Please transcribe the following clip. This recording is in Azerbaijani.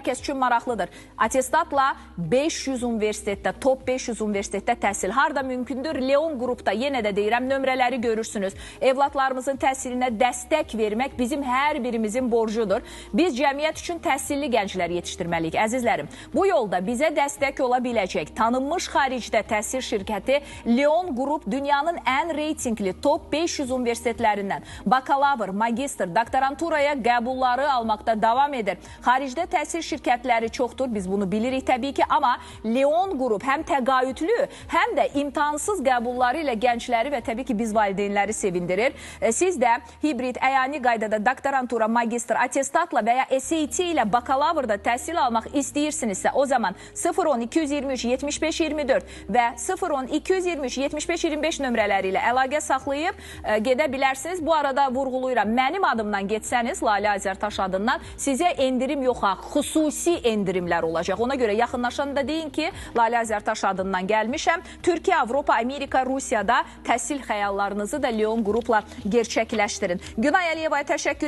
kəs üçün maraqlıdır. Atestatla 500 universitetdə, top 500 universitetdə təhsil harda mümkündür? Leon qrupda, yenə də deyirəm, nömrələri görürsünüz. Evlatlarımızın təhsilinə dəstək vermək bizim hər birimizin borcudur. Biz cəmiyyət üçün təhsilli gənclər yetişdirməliyik. Əzizlərim, bu yolda bizə dəstək ola biləcək tanınmış xaricdə təhsil şirkəti Leon Qrup dünyanın ən reytingli top 500 universitetlərindən bakalavr, magistr, doktoranturaya qəbulları almaqda davam edir. Xaricdə təhsil şirkətləri çoxdur, biz bunu bilirik təbii ki, amma Leon Qrup həm təqaüdlü, həm də imtahansız qəbulları ilə gəncləri və təbii ki, biz valideynləri sevindirir. Siz də hibrid, əyani qaydada doktorantura, magistr, atestatla və ya SAT ilə bakalavrda təhsil almaq istəyirsinizsə, o zaman 010-223-75-24 və 010-223-75-25 nömrələri ilə əlaqə saxlayıb gedə bilərsiniz. Bu arada vurğuluyuram, mənim adımdan getsəniz, Lalə Azərtaş adından sizə endirim yox, xüsusi endirimlər olacaq. Ona görə yaxınlaşanda deyin ki, Lalə Azərtaş adından gəlmişəm. Türkiyə, Avropa, Amerika, Rusiyada təhsil xəyallarınızı da Leon Qrupla gerçəkləşdirin. Günay Əliyevaya təşəkkür